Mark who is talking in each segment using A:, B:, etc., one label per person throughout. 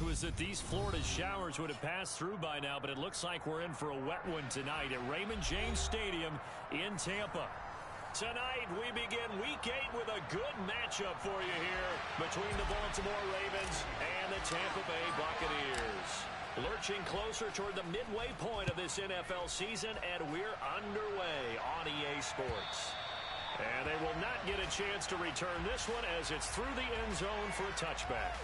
A: Was that these Florida showers would have passed through by now, but it looks like we're in for a wet one tonight at Raymond James Stadium in Tampa. Tonight, we begin Week 8 with a good matchup for you here between the Baltimore Ravens and the Tampa Bay Buccaneers. Lurching closer toward the midway point of this NFL season, and we're underway on EA Sports. And they will not get a chance to return this one as it's through the end zone for a touchback.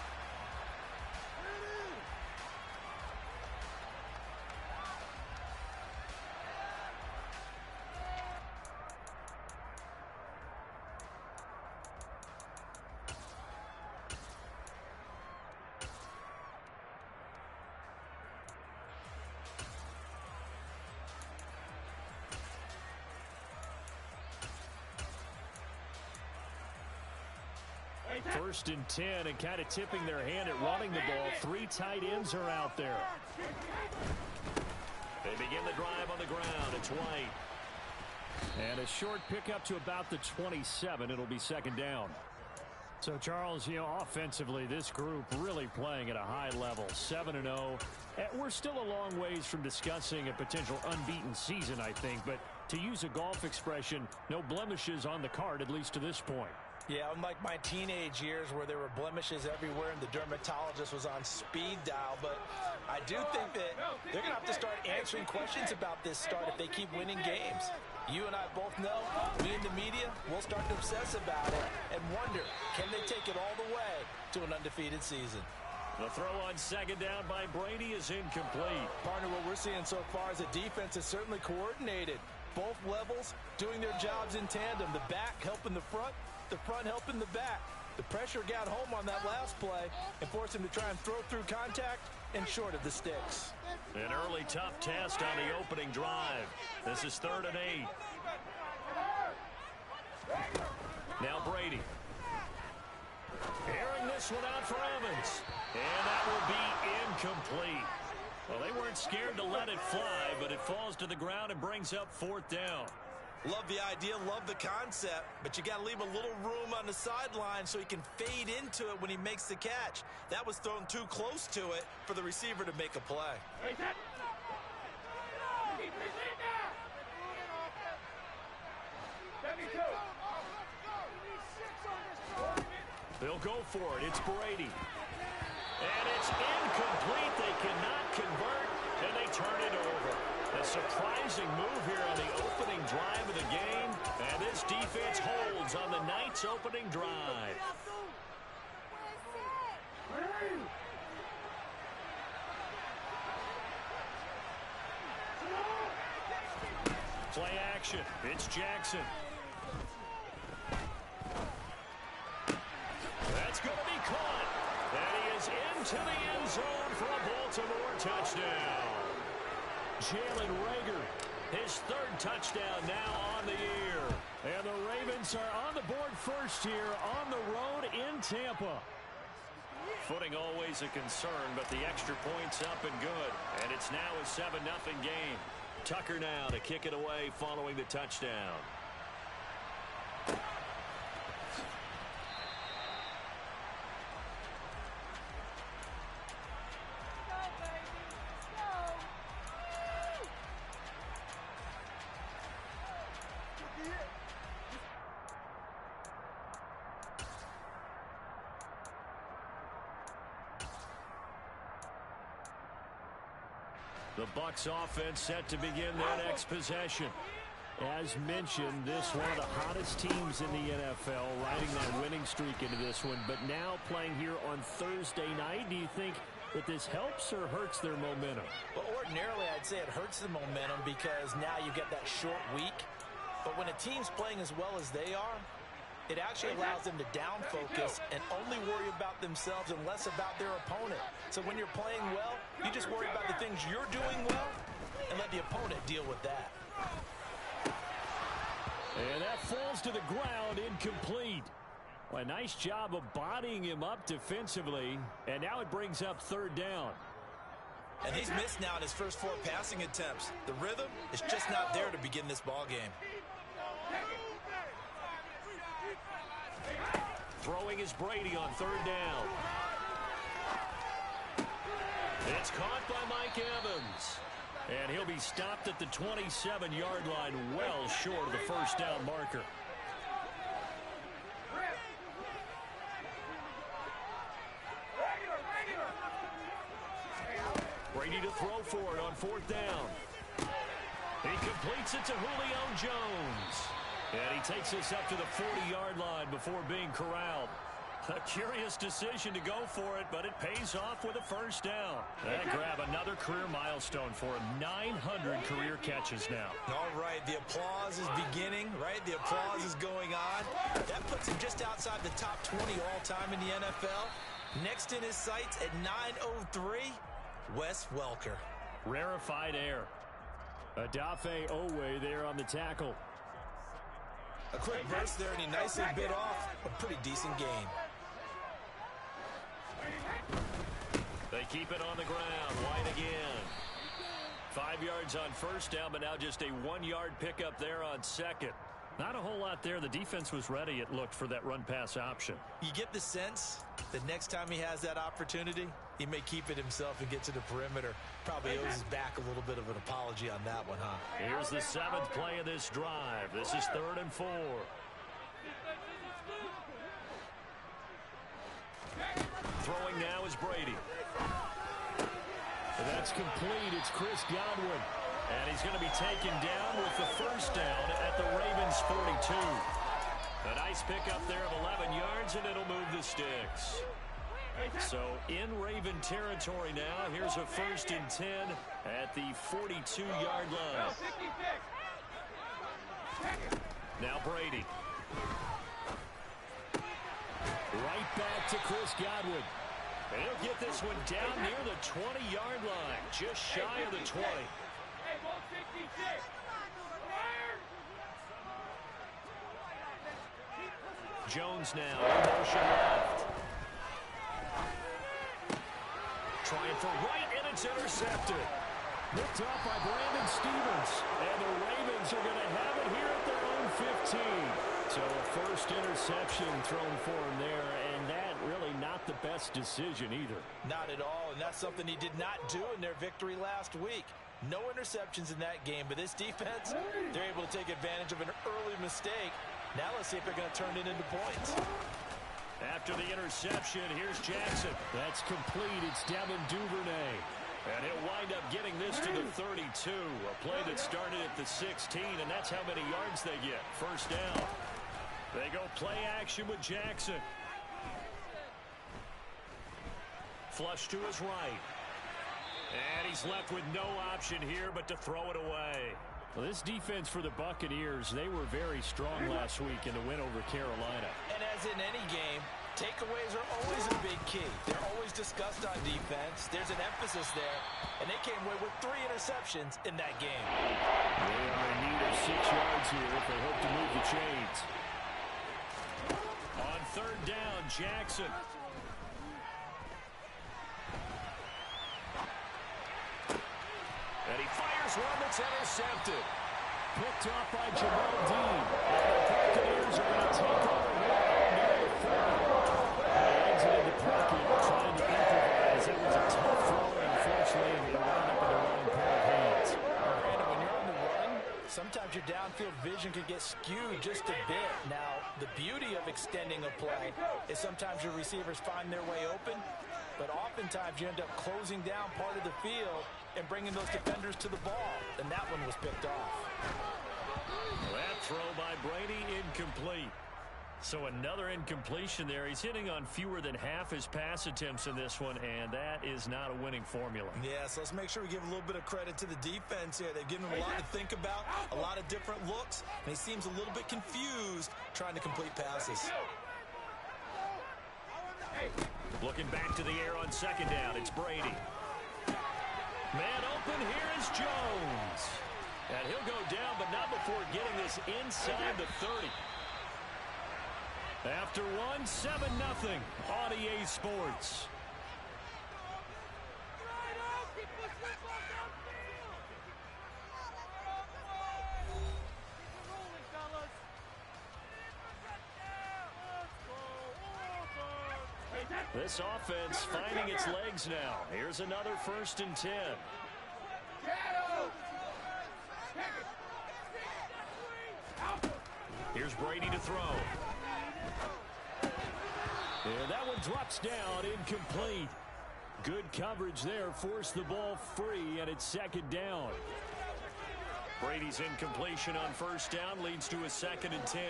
A: First and 10, and kind of tipping their hand at running the ball. 3 tight ends are out there. They begin the drive on the ground. It's White. And a short pickup to about the 27. It'll be second down. So, Charles, offensively, this group really playing at a high level. 7-0. We're still a long ways from discussing a potential unbeaten season, I think. But to use a golf expression, no blemishes on the card, at least to this point.
B: Yeah, unlike my teenage years where there were blemishes everywhere and the dermatologist was on speed dial. But I do think that they're going to have to start answering questions about this start if they keep winning games. You and I both know, we in the media, we'll start to obsess about it and wonder, can they take it all the way to an undefeated season?
A: The throw on second down by Brady is incomplete.
B: Partner, what we're seeing so far is the defense is certainly coordinated. Both levels doing their jobs in tandem. The back helping the front helping the back. The pressure got home on that last play and forced him to try and throw through contact and short of the sticks.
A: An early tough test on the opening drive. This is 3rd and 8. Now Brady. Airing this one out for Evans. And that will be incomplete. Well, they weren't scared to let it fly, but it falls to the ground and brings up 4th down.
B: Love the idea, love the concept, but you got to leave a little room on the sideline so he can fade into it when he makes the catch. That was thrown too close to it for the receiver to make a play.
A: They'll go for it. It's Brady. And it's incomplete. They cannot convert, and they turn it over. A surprising move here on the opening drive of the game, and this defense holds on the night's opening drive. Play action. It's Jackson. That's going to be caught. And he is into the end zone for a Baltimore touchdown. Jalen Reagor, his 3rd touchdown now on the year. And the Ravens are on the board first here on the road in Tampa. Footing always a concern, but the extra point's up and good. And it's now a 7-0 game. Tucker now to kick it away following the touchdown. The Bucs offense set to begin their next possession. As mentioned, this one of the hottest teams in the NFL, riding that winning streak into this one, but now playing here on Thursday night. Do you think that this helps or hurts their momentum?
B: Well, ordinarily, I'd say it hurts the momentum because now you've got that short week. But when a team's playing as well as they are, it actually allows them to down focus and only worry about themselves and less about their opponent. So when you're playing well, you just worry about the things you're doing well and let the opponent deal with that.
A: And that falls to the ground, incomplete. Well, a nice job of bodying him up defensively, and now it brings up 3rd down.
B: And he's missed now in his first 4 passing attempts. The rhythm is just not there to begin this ball game.
A: Throwing is Brady on 3rd down. It's caught by Mike Evans. And he'll be stopped at the 27-yard line, well short of the first down marker. Brady to throw for it on fourth down. He completes it to Julio Jones. And he takes us up to the 40-yard line before being corralled. A curious decision to go for it, but it pays off with a first down. And grab another career milestone for him. 900 career catches now.
B: All right, the applause is beginning, right? The applause is going on. That puts him just outside the top 20 all-time in the NFL. Next in his sights at 903, Wes Welker.
A: Rarefied air. Odafe Oweh there on the tackle.
B: A quick burst there, and he nicely bit off a pretty decent gain.
A: They keep it on the ground. White again. 5 yards on first down, but now just a 1-yard pickup there on second. Not a whole lot there. The defense was ready, it looked, for that run-pass option.
B: You get the sense that next time he has that opportunity, he may keep it himself and get to the perimeter. Probably owes his back a little bit of an apology on that one, huh?
A: Here's the 7th play of this drive. This is 3rd and 4. Throwing now is Brady. That's complete. It's Chris Godwin. And he's going to be taken down with the first down at the Ravens 42. A nice pickup there of 11 yards, and it'll move the sticks. So in Raven territory now. Here's a 1st and 10 at the 42-yard line. Now Brady. Right back to Chris Godwin. And he'll get this one down near the 20-yard line. Just shy of the 20. Jones now, motion left. Trying for right, and it's intercepted. Nicked off by Brandon Stephens. And the Ravens are going to have it here at their own 15. So a first interception thrown for him there, and that really not the best decision either.
B: Not at all, and that's something he did not do in their victory last week. No interceptions in that game, but this defense, they're able to take advantage of an early mistake. Now let's see if they're going to turn it into points.
A: After the interception, here's Jackson. That's complete. It's Devin Duvernay. And he'll wind up getting this to the 32. A play that started at the 16, and that's how many yards they get. First down. They go play action with Jackson. Flush to his right. And he's left with no option here but to throw it away. Well, this defense for the Buccaneers, they were very strong last week in the win over Carolina.
B: And as in any game, takeaways are always a big key. They're always discussed on defense. There's an emphasis there, and they came away with 3 interceptions in that game.
A: They are in need of 6 yards here if they hope to move the chains. On 3rd down, Jackson. And he fires one that's intercepted. Picked off by Jamal Dean. And the Buccaneers are going to take over now near the 30. They exited the pocket trying to improvise. It was a tough throw, and unfortunately, they wound up in the wrong pair of hands.
B: Brandon, when you're on the run, sometimes your downfield vision can get skewed just a bit. Now, the beauty of extending a play is sometimes your receivers find their way open, but oftentimes you end up closing down part of the field and bringing those defenders to the ball, and that one was picked off.
A: That throw by Brady incomplete. So another incompletion there. He's hitting on fewer than half his pass attempts in this one, and that is not a winning formula.
B: Yeah, so let's make sure we give a little bit of credit to the defense here. They've given him a lot to think about, a lot of different looks, and he seems a little bit confused trying to complete passes.
A: Looking back to the air on 2nd down, it's Brady. Man open, here is Jones. And he'll go down, but not before getting this inside the 30. After one, 7-0 on EA Sports. This offense finding its legs now. Here's another 1st and 10. Here's Brady to throw. And that one drops down, incomplete. Good coverage there, forced the ball free, and it's 2nd down. Brady's incompletion on 1st down leads to a 2nd and 10.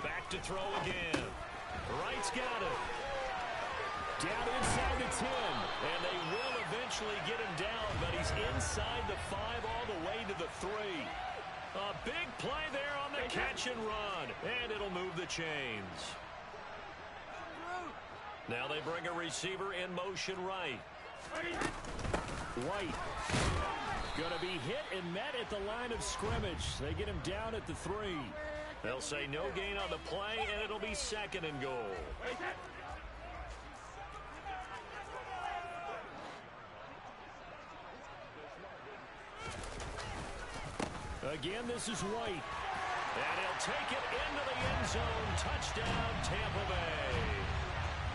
A: Back to throw again. Wright's got it. Down inside the 10, and they will eventually get him down, but he's inside the 5 all the way to the 3. A big play there on the catch and run, and it'll move the chains. Now they bring a receiver in motion right. White going to be hit and met at the line of scrimmage. They get him down at the 3. They'll say no gain on the play, and it'll be 2nd and goal. Again, this is White. And he'll take it into the end zone. Touchdown, Tampa Bay.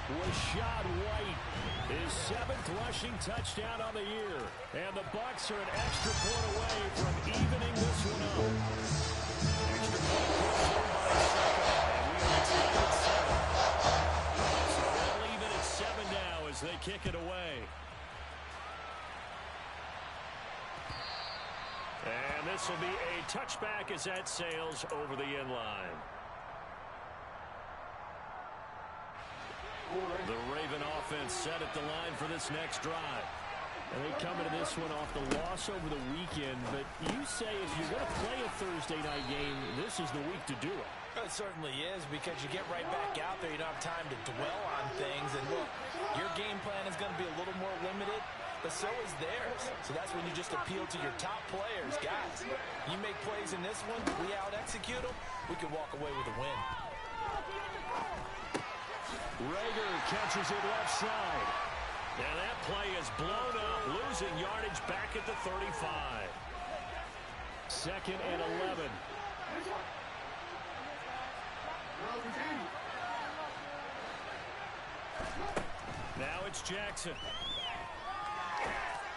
A: Rachaad White, his 7th rushing touchdown on the year. And the Bucs are an extra point away from evening this one up. Extra point by 2nd. And we are tied at 7. So they'll leave it at 7 now as they kick it away. And this will be a touchback as that sails over the end line. The Raven offense set at the line for this next drive. And they come into this one off the loss over the weekend. But you say if you're going to play a Thursday night game, this is the week to do it.
B: It certainly is, because you get right back out there. You don't have time to dwell on things. And look, your game plan is going to be a little more limited, but so is theirs. So that's when you just appeal to your top players. Guys, you make plays in this one, we out-execute them, we can walk away with a win.
A: Reagor catches it left side. And that play is blown up, losing yardage back at the 35. 2nd and 11. Now it's Jackson.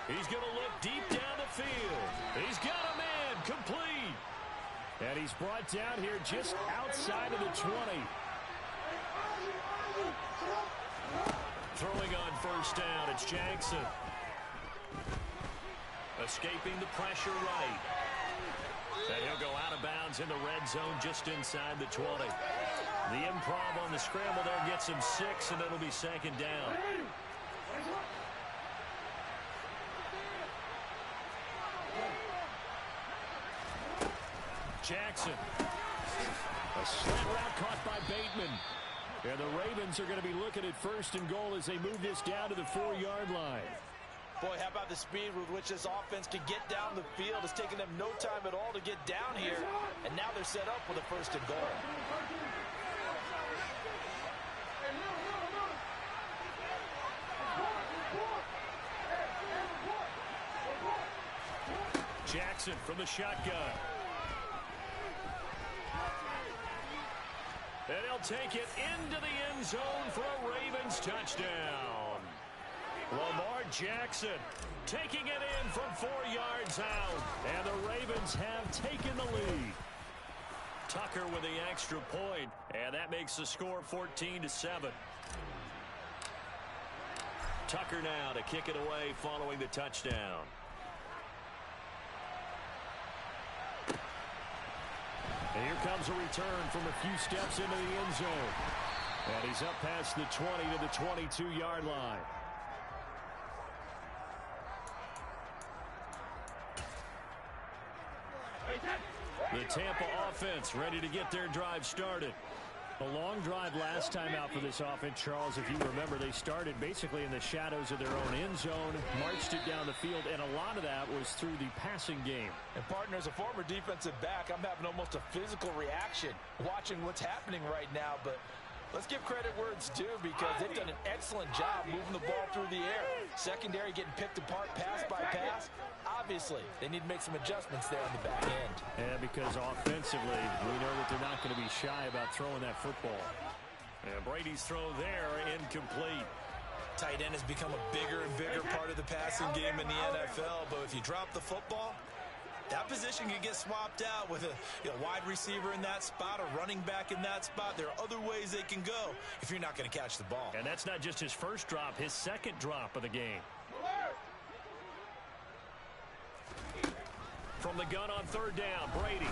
A: He's going to look deep down the field. He's got a man, complete. And he's brought down here just outside of the 20. Throwing on 1st down, it's Jackson. Escaping the pressure right. And he'll go out of bounds in the red zone just inside the 20. The improv on the scramble there gets him 6, and it'll be 2nd down. Jackson. A slant route caught by Bateman. And the Ravens are going to be looking at 1st and goal as they move this down to the 4-yard line.
B: Boy, how about the speed with which this offense can get down the field? It's taken them no time at all to get down here. And now they're set up with a 1st and goal. Jackson from the shotgun. And he'll take it into the end zone for a Ravens touchdown. Lamar Jackson taking it in from 4 yards out. And the Ravens have taken the lead. Tucker with the extra point, and that makes the score 14-7. Tucker now to kick it away following the touchdown. And here comes a return from a few steps into the end zone. And he's up past the 20 to the 22-yard line. The Tampa offense ready to get their drive started. A long drive last time out for this offense, Charles. If you remember, they started basically in the shadows of their own end zone, marched it down the field, and a lot of that was through the passing game. And, partner, as a former defensive back, I'm having almost a physical reaction watching what's happening right now. But Let's give credit where it's due because they've done an excellent job moving the ball through the air. Secondary getting picked apart pass by pass. Obviously, they need to make some adjustments there on the back end.
A: Yeah, because offensively, we know that they're not going to be shy about throwing that football. And Brady's throw there, incomplete.
B: Tight end has become a bigger and bigger part of the passing game in the NFL, but if you drop the football, that position can get swapped out with a wide receiver in that spot, a running back in that spot. There are other ways they can go if you're not going to catch the ball.
A: And that's not just his first drop, his second drop of the game. From the gun on third down, Brady.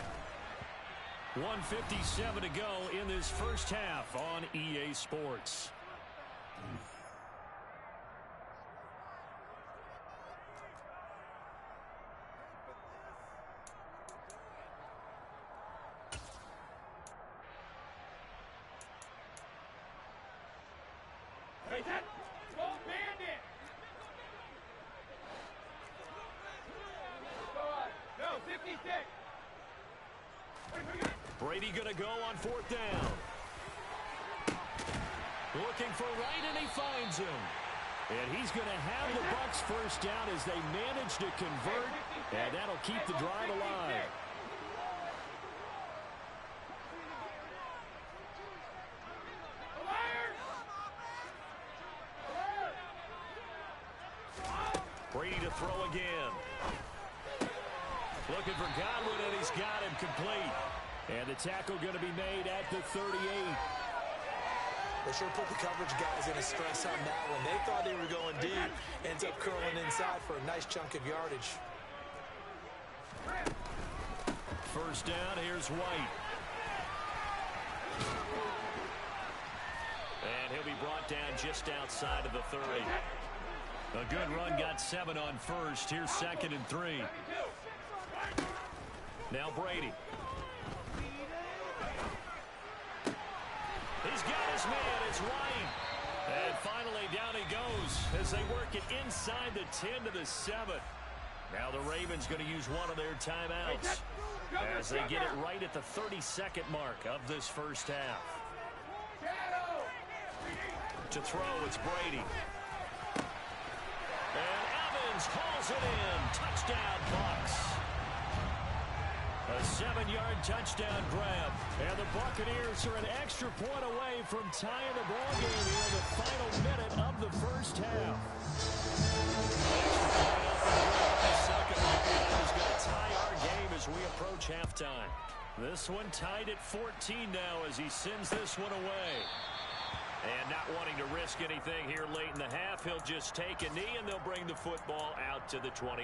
A: 1:57 to go in this first half on EA Sports. Brady going to go on fourth down. Looking for Wright, and he finds him. And he's going to have the Bucs first down as they manage to convert, and that'll keep the drive alive. Brady to throw again. Looking for Godwin, and he's got him complete. And the tackle going to be made at the 38.
B: They sure put the coverage guys in a stress on that one. They thought they were going deep. Ends up curling inside for a nice chunk of yardage.
A: First down, here's White. And he'll be brought down just outside of the 30. A good run, got 7 on first. Here's 2nd and 3. Now Brady. He's got his man, it's White. And finally down he goes as they work it inside the 10 to the 7. Now the Ravens going to use one of their timeouts as they get it right at the 32nd mark of this first half. To throw, it's Brady. And Evans hauls it in. Touchdown, Bucs. A 7-yard touchdown grab. And the Buccaneers are an extra point away from tying the ball game here in the final minute of the first half. Second is going to tie our game as we approach halftime. This one tied at 14 now as he sends this one away. And not wanting to risk anything here late in the half, he'll just take a knee and they'll bring the football out to the 25.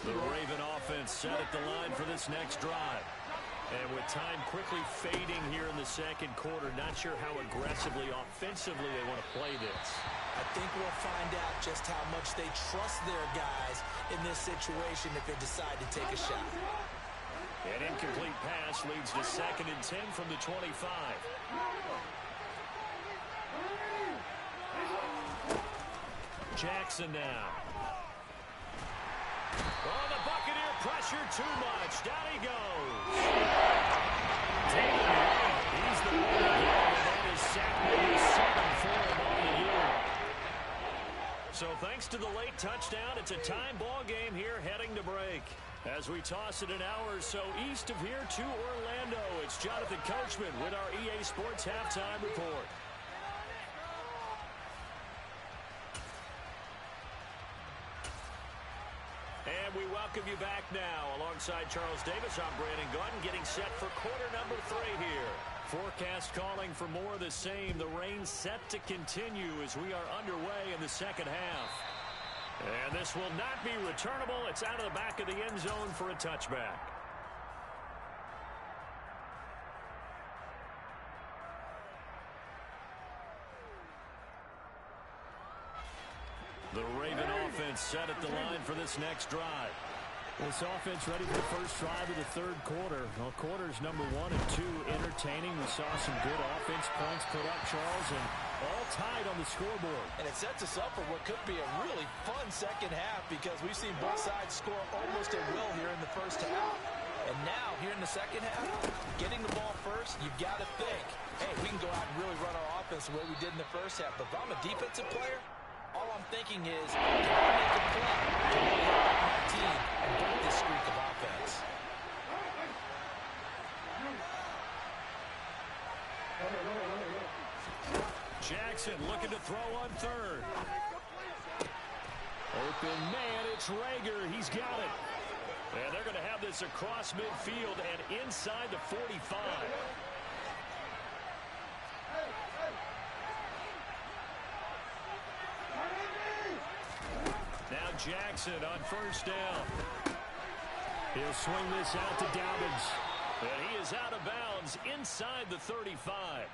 A: The Raven offense set at the line for this next drive. And with time quickly fading here in the second quarter, not sure how aggressively, offensively they want to play this.
B: I think we'll find out just how much they trust their guys in this situation if they decide to take a shot.
A: An incomplete pass leads to 2nd and 10 from the 25. Jackson now. Oh, the Buccaneer pressure too much. Down he goes. Taking it. He's the one again, and that is sack number 7 for him on the year. So thanks to the late touchdown, it's a time ball game here heading to break. As we toss it an hour or so east of here to Orlando, it's Jonathan Coachman with our EA Sports Halftime Report. And we welcome you back now. Alongside Charles Davis, I'm Brandon Gaudin, getting set for quarter number 3 here. Forecast calling for more of the same. The rain set to continue as we are underway in the second half. And this will not be returnable. It's out of the back of the end zone for a touchback. The Raven offense set at the line for this next drive. This offense ready for the first drive of the third quarter. Well, quarters number 1 and 2 entertaining. We saw some good offense points put up, Charles, and all tied on the scoreboard.
B: And it sets us up for what could be a really fun second half because we've seen both sides score almost at will here in the first half. And now, here in the second half, getting the ball first, you've got to think, hey, we can go out and really run our offense the way we did in the first half. But if I'm a defensive player, all I'm thinking is, can I make a play to really help my team and break this streak of offense?
A: Jackson looking to throw on third. Open man, it's Reagor. He's got it. And they're going to have this across midfield and inside the 45. Now Jackson on first down. He'll swing this out to Dobbins. And he is out of bounds inside the 35.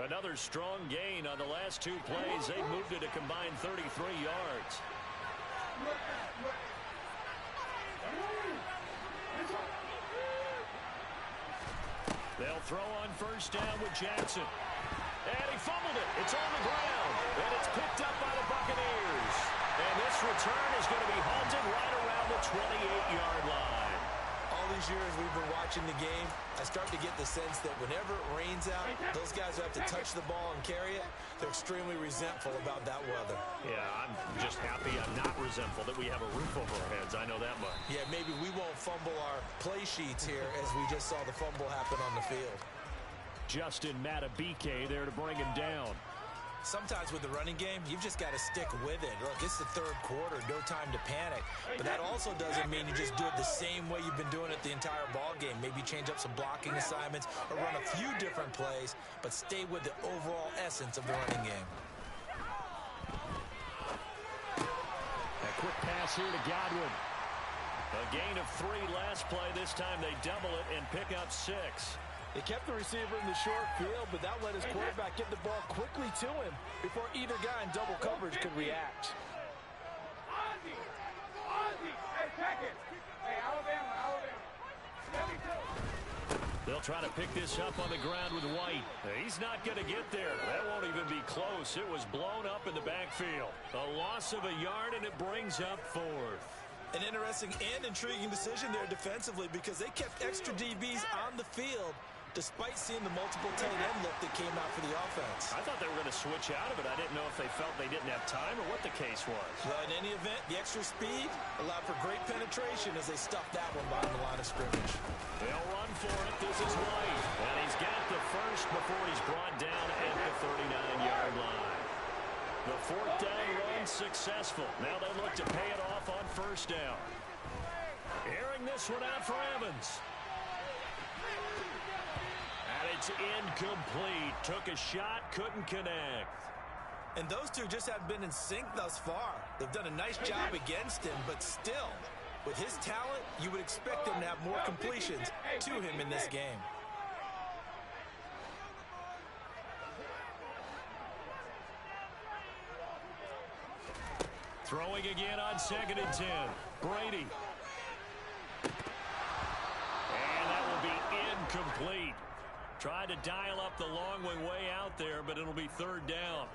A: Another strong gain on the last 2 plays. They moved it a combined 33 yards. They'll throw on first down with Jackson. And he fumbled it. It's on the ground. And it's picked up by the Buccaneers. And this return is going to be halted right around the 28-yard line.
B: All these years we've been watching the game, I start to get the sense that whenever it rains out, those guys who have to touch the ball and carry it, they're extremely resentful about that weather.
A: Yeah, I'm just happy I'm not resentful that we have a roof over our heads. I know that much.
B: Yeah, maybe we won't fumble our play sheets here as we just saw the fumble happen on the field.
A: Justin Matabike there to bring him down.
B: Sometimes with the running game, you've just got to stick with it. Look, it's the third quarter, no time to panic. But that also doesn't mean you just do it the same way you've been doing it the entire ball game. Maybe change up some blocking assignments or run a few different plays, but stay with the overall essence of the running game.
A: A quick pass here to Godwin. A gain of 3 last play. This time they double it and pick up 6.
B: They kept the receiver in the short field, but that let his quarterback get the ball quickly to him before either guy in double coverage could react.
A: They'll try to pick this up on the ground with White. He's not going to get there. That won't even be close. It was blown up in the backfield. A loss of a yard, and it brings up 4th.
B: An interesting and intriguing decision there defensively because they kept extra DBs on the field despite seeing the multiple tight end look that came out for the offense.
A: I thought they were going to switch out of it. I didn't know if they felt they didn't have time or what the case was.
B: Well, in any event, the extra speed allowed for great penetration as they stuffed that one behind the line of scrimmage.
A: They'll run for it. This is White. And he's got the first before he's brought down at the 39-yard line. The 4th down run successful. Now they look to pay it off on first down. Airing this one out for Evans. And it's incomplete. Took a shot, couldn't connect.
B: And those two just haven't been in sync thus far. They've done a nice job against him, but still, with his talent, you would expect him to have more completions to him in this game.
A: Throwing again on 2nd and 10. Brady. And that will be incomplete. Tried to dial up the long way out there, but it'll be 3rd down.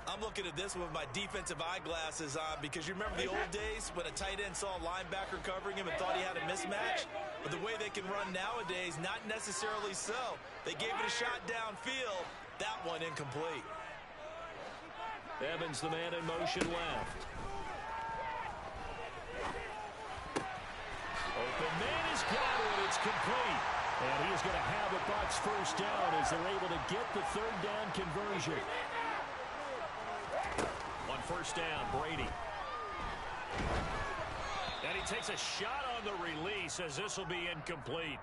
B: I'm looking at this with my defensive eyeglasses on because you remember the old days when a tight end saw a linebacker covering him and thought he had a mismatch? But the way they can run nowadays, not necessarily so. They gave it a shot downfield. That one incomplete.
A: Evans, the man in motion left. Open man is got it. It's complete. And he is going to have the Bucs first down as they're able to get the 3rd down conversion. On first down, Brady. And he takes a shot on the release as this will be incomplete.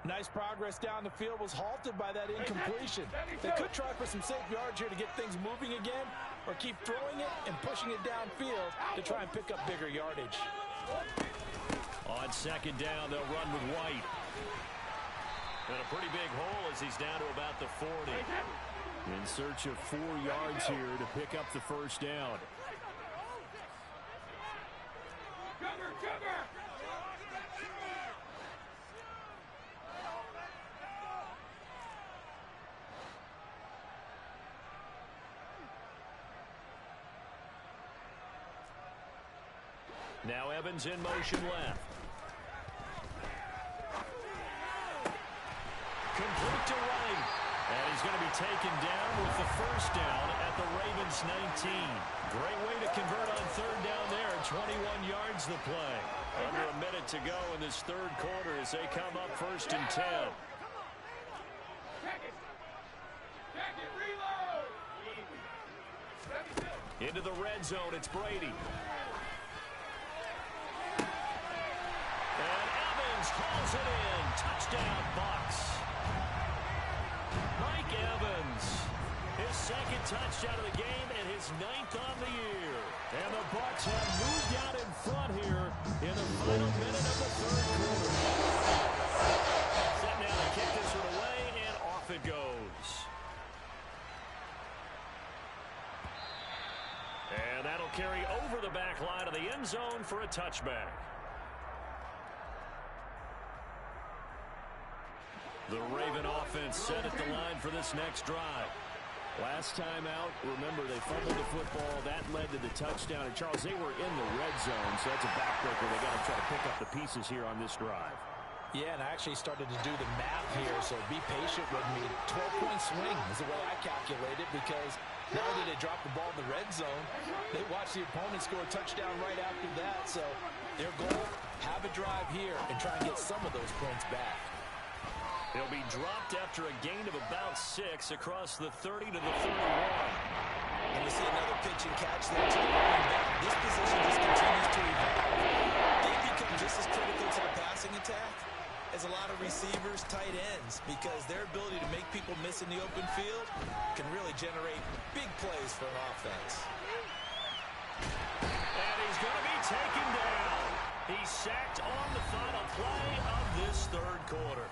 B: Nice progress down the field was halted by that incompletion. They could try for some safe yards here to get things moving again or keep throwing it and pushing it downfield to try and pick up bigger yardage.
A: On 2nd down, they'll run with White. And a pretty big hole as he's down to about the 40. In search of 4 yards here to pick up the first down. Now Evans in motion left. Complete to right. And he's going to be taken down with the first down at the Ravens 19. Great way to convert on third down there. 21 yards the play. Under a minute to go in this third quarter as they come up first and 10. Into the red zone, it's Brady. And Evans hauls it in. Touchdown, Bucs. Mike Evans, his second touchdown of the game and his 9th on the year. And the Bucs have moved out in front here in the final minute of the third quarter. Set now to kick this one away, and off it goes. And that'll carry over the back line of the end zone for a touchback. The Raven offense set at the line for this next drive. Last time out, remember, they fumbled the football. That led to the touchdown. And, Charles, they were in the red zone, so that's a backbreaker. They got to try to pick up the pieces here on this drive.
B: Yeah, and I actually started to do the math here, so be patient with me. 12-point swing is the way I calculate it, because not only did they drop the ball in the red zone, they watched the opponent score a touchdown right after that. So their goal, have a drive here and try and get some of those points back.
A: He'll be dropped after a gain of about 6 across the 30 to the 31.
C: And we see another pitch and catch there to the running back. This position just continues to evolve. They become just as critical to the passing attack as a lot of receivers, tight ends, because their ability to make people miss in the open field can really generate big plays for an offense.
A: And he's going to be taken down. He's sacked on the final play of this third quarter.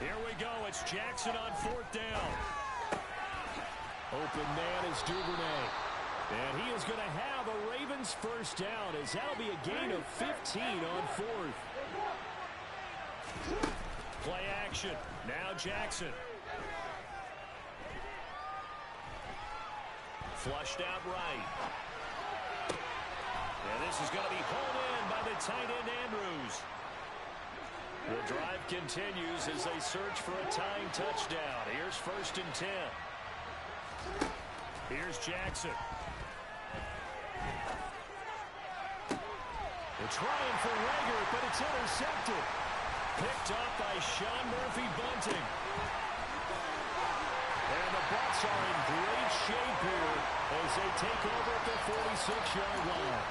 A: Here we go. It's Jackson on fourth down. Open man is Duvernay. And he is going to have a Ravens first down, as that'll be a gain of 15 on fourth. Play action. Now Jackson. Flushed out right. And this is going to be hauled in by the tight end Andrews. The drive continues as they search for a tying touchdown. Here's first and 10. Here's Jackson. They're trying for Rager, but it's intercepted. Picked up by Sean Murphy-Bunting. And the Bucs are in great shape here as they take over at the 46-yard line.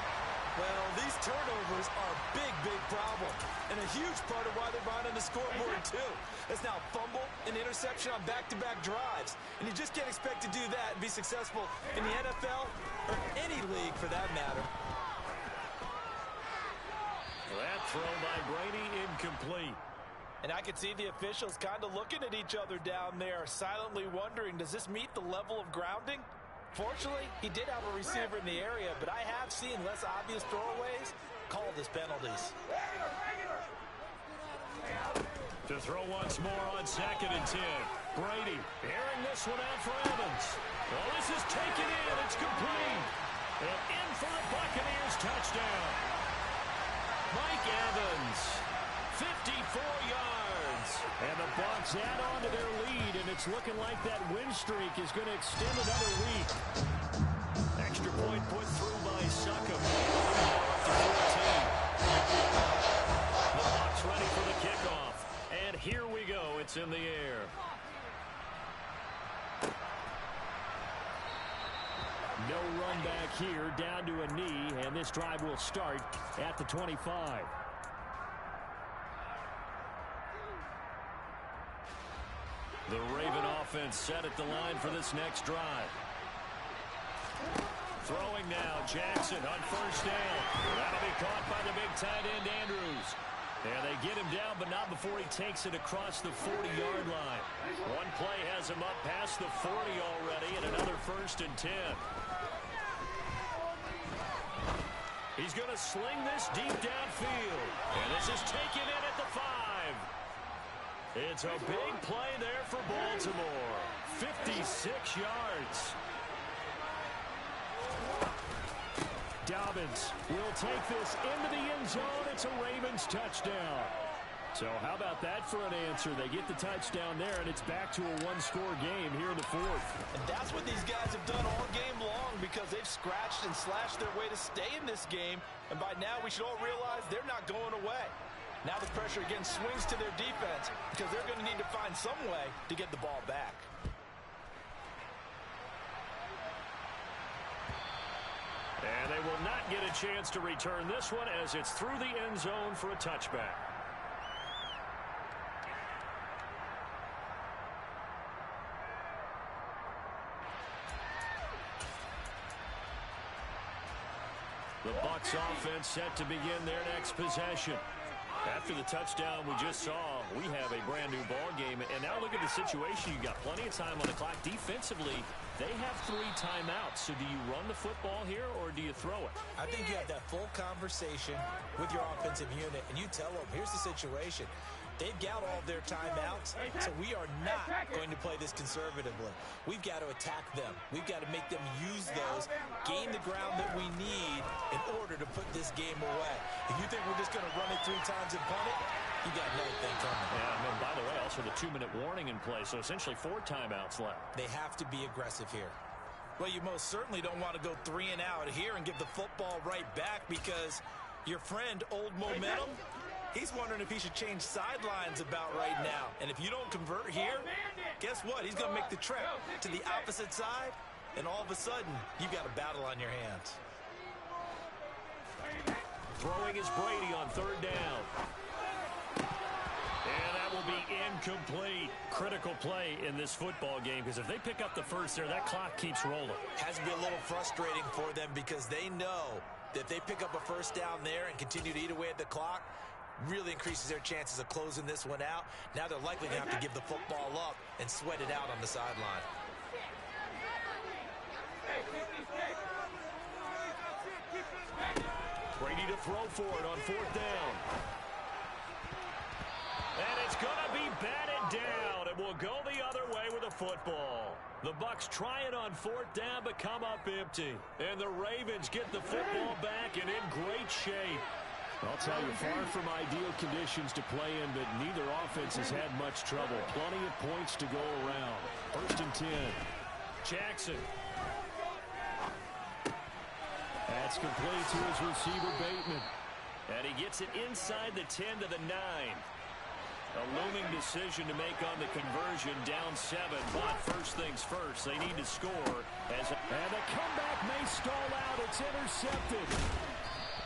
C: Well, these turnovers are a big, big problem, and a huge part of why they're behind on the scoreboard, too. That's now fumble and interception on back-to-back drives, and you just can't expect to do that and be successful in the NFL or any league for that matter.
A: That throw by Brady incomplete.
B: And I could see the officials kind of looking at each other down there, silently wondering, does this meet the level of grounding? Fortunately, he did have a receiver in the area, but I have seen less obvious throwaways called as penalties.
A: To throw once more on second and 10. Brady airing this one out for Evans. Well, this is taken in. It's complete. And in for the Buccaneers touchdown. Mike Evans, 54 yards. And the Bucs add on to their lead, and it's looking like that win streak is going to extend another week. Extra point put through by Succop. Up to 14. The Bucs ready for the kickoff. And here we go. It's in the air. No run back here, down to a knee, and this drive will start at the 25. The Raven offense set at the line for this next drive. Throwing now, Jackson on first down. That'll be caught by the big tight end, Andrews. And they get him down, but not before he takes it across the 40-yard line. One play has him up past the 40 already, and another first and 10. He's going to sling this deep downfield. And this is taken in at the 5. It's a big play there for Baltimore. 56 yards. Dobbins will take this into the end zone. It's a Ravens touchdown. So how about that for an answer? They get the touchdown there, and it's back to a one-score game here in the 4th.
B: And that's what these guys have done all game long because they've scratched and slashed their way to stay in this game. And by now, we should all realize they're not going away. Now the pressure again swings to their defense because they're going to need to find some way to get the ball back.
A: And they will not get a chance to return this one as it's through the end zone for a touchback. The Bucs offense set to begin their next possession. After the touchdown we just saw, we have a brand new ball game. And now look at the situation. You got plenty of time on the clock. Defensively, they have 3 timeouts. So do you run the football here or do you throw it?
B: I think you have that full conversation with your offensive unit, and you tell them, here's the situation. They've got all their timeouts, so we are not going to play this conservatively. We've got to attack them. We've got to make them use those, gain the ground that we need in order to put this game away. If you think we're just going to run it 3 times and punt it, you got nothing coming.
A: Yeah, and by the way, also the 2-minute warning in play, so essentially 4 timeouts left.
B: They have to be aggressive here. Well, you most certainly don't want to go 3 and out here and give the football right back because your friend, Old Momentum, he's wondering if he should change sidelines about right now. And if you don't convert here, guess what? He's going to make the trek to the opposite side, and all of a sudden, you've got a battle on your hands.
A: Throwing is Brady on 3rd down. And that will be incomplete. Critical play in this football game because if they pick up the first there, that clock keeps rolling.
B: Has to be a little frustrating for them because they know that if they pick up a first down there and continue to eat away at the clock, really increases their chances of closing this one out. Now they're likely going to have to give the football up and sweat it out on the sideline.
A: Brady to throw for it on 4th down. And it's going to be batted down. It will go the other way with a football. The Bucs try it on 4th down but come up empty. And the Ravens get the football back and in great shape. I'll tell you, far from ideal conditions to play in, but neither offense has had much trouble. Plenty of points to go around. 1st and 10. Jackson. That's complete to his receiver, Bateman. And he gets it inside the 10 to the 9. A looming decision to make on the conversion, down 7. But first things first, they need to score. And the comeback may stall out. It's intercepted.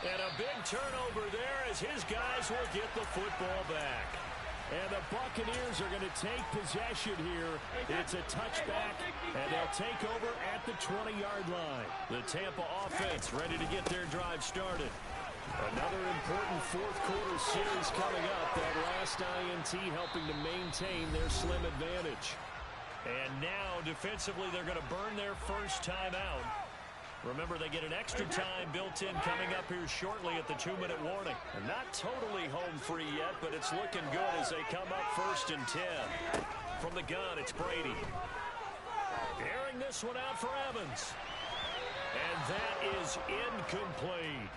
A: And a big turnover there as his guys will get the football back. And the Buccaneers are going to take possession here. It's a touchback, and they'll take over at the 20-yard line. The Tampa offense ready to get their drive started. Another important 4th quarter series coming up. That last INT helping to maintain their slim advantage. And now, defensively, they're going to burn their first timeout. Remember, they get an extra time built in coming up here shortly at the 2-minute warning. And not totally home free yet, but it's looking good as they come up 1st and 10. From the gun, it's Brady. Airing this one out for Evans. And that is incomplete.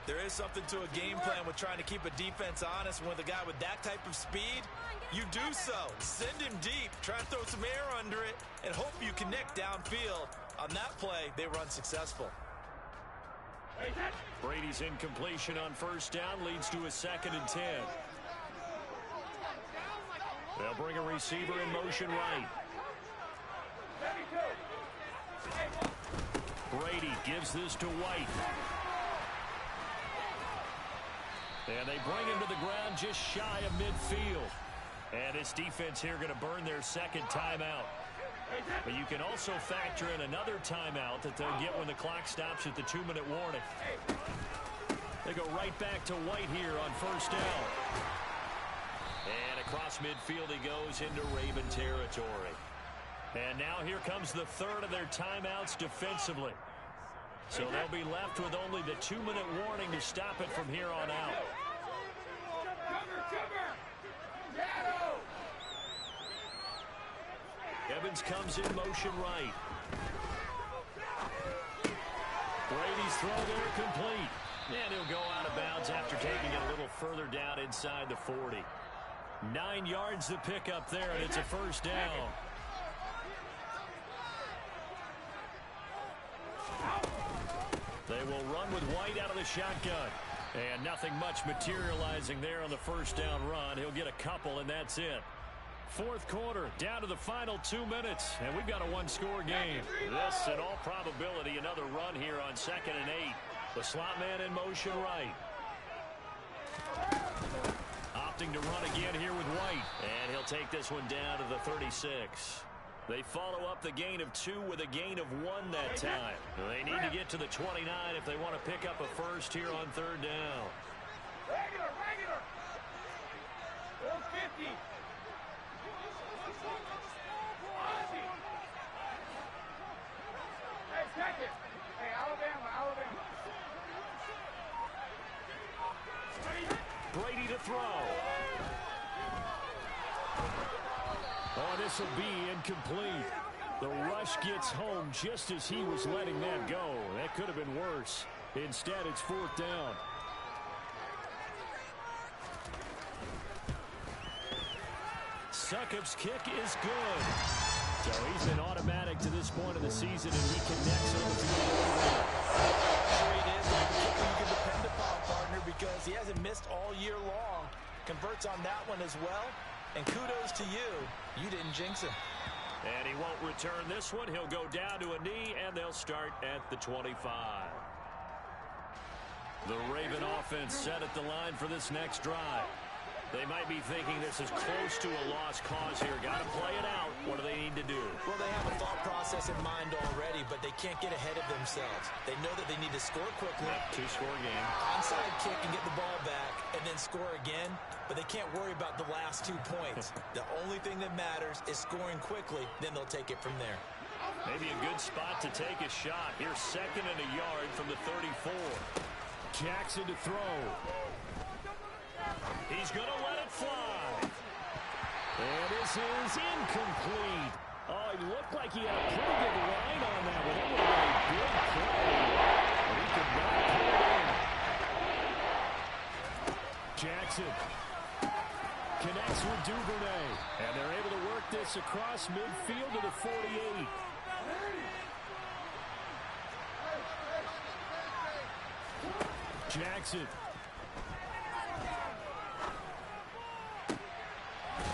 B: There is something to a game plan with trying to keep a defense honest. With a guy with that type of speed, you do so. Send him deep, try and throw some air under it, and hope you connect downfield. On that play, they were unsuccessful.
A: Brady's incompletion on 1st down leads to a 2nd and 10. They'll bring a receiver in motion right. Brady gives this to White. And they bring him to the ground just shy of midfield. And this defense here going to burn their 2nd timeout. But you can also factor in another timeout that they'll get when the clock stops at the 2-minute warning. They go right back to White here on 1st down. And across midfield he goes into Raven territory. And now here comes the 3rd of their timeouts defensively. So they'll be left with only the 2-minute warning to stop it from here on out. Evans comes in motion right. Brady's throw there complete. And he'll go out of bounds after taking it a little further down inside the 40. 9 yards to pick up there, and it's a first down. They will run with White out of the shotgun. And nothing much materializing there on the first down run. He'll get a couple, and that's it. Fourth quarter, down to the final 2 minutes, and we've got a one-score game. This, in all probability, another run here on 2nd and 8. The slot man in motion right. Opting to run again here with White, and he'll take this one down to the 36. They follow up the gain of 2 with a gain of 1 that time. They need to get to the 29 if they want to pick up a first here on 3rd down.
D: Regular. 450. Hey, check it. Hey, Alabama.
A: Brady to throw. Oh, this will be incomplete. The rush gets home just as he was letting that go. That could have been worse. Instead, it's 4th down. Succop's kick is good. So he's been automatic to this point of the season, and he connects on the field.
B: Sure it is. You can depend upon, partner, because he hasn't missed all year long. Converts on that one as well. And kudos to you. You didn't jinx him.
A: And he won't return this one. He'll go down to a knee, and they'll start at the 25. The Raven offense set at the line for this next drive. They might be thinking this is close to a lost cause here. Got to play it out. What do they need to do?
B: Well, they have a thought process in mind already, but they can't get ahead of themselves. They know that they need to score quickly.
A: Two-score game.
B: Onside kick and get the ball back, and then score again. But they can't worry about the last 2 points. The only thing that matters is scoring quickly. Then they'll take it from there.
A: Maybe a good spot to take a shot. Here's 2nd and a yard from the 34. Jackson to throw. He's going to let it fly. And this is incomplete. Oh, it looked like he had a pretty good line on that one. That would have been a big play. But he could not pull it in. Jackson connects with Duvernay. And they're able to work this across midfield to the 48. Jackson.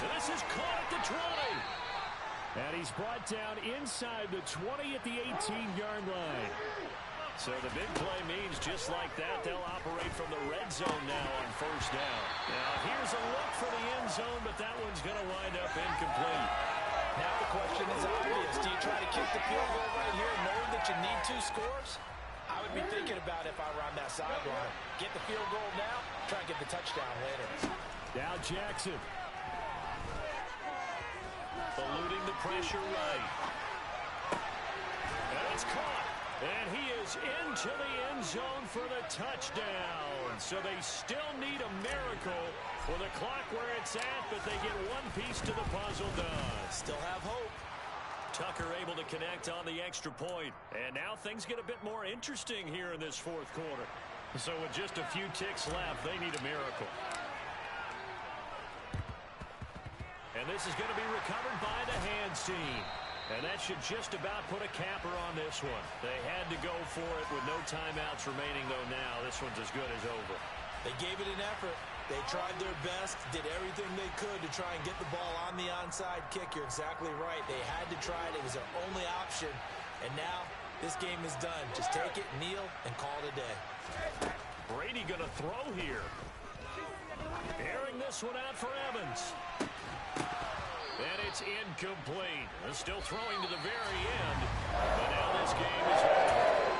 A: This is caught at the 20. And he's brought down inside the 20 at the 18-yard line. So the big play means just like that, they'll operate from the red zone now on 1st down. Now here's a look for the end zone, but that one's going to wind up incomplete.
B: Now the question is obvious. Do you try to kick the field goal right here knowing that you need 2 scores? I would be thinking about it if I were on that sideline. Get the field goal now, try and get the touchdown later.
A: Now Jackson. Eluding the pressure right. And it's caught. And he is into the end zone for the touchdown. So they still need a miracle with the clock where it's at, but they get one piece to the puzzle done.
B: Still have hope.
A: Tucker able to connect on the extra point. And now things get a bit more interesting here in this 4th quarter. So with just a few ticks left, they need a miracle. And this is going to be recovered by the hands team. And that should just about put a capper on this one. They had to go for it with no timeouts remaining, though now this one's as good as over.
B: They gave it an effort. They tried their best, did everything they could to try and get the ball on the onside kick. You're exactly right. They had to try it. It was their only option. And now this game is done. Just take it, kneel, and call it a day.
A: Brady going to throw here. Airing this one out for Evans. And it's incomplete. They're still throwing to the very end. But now this game is over.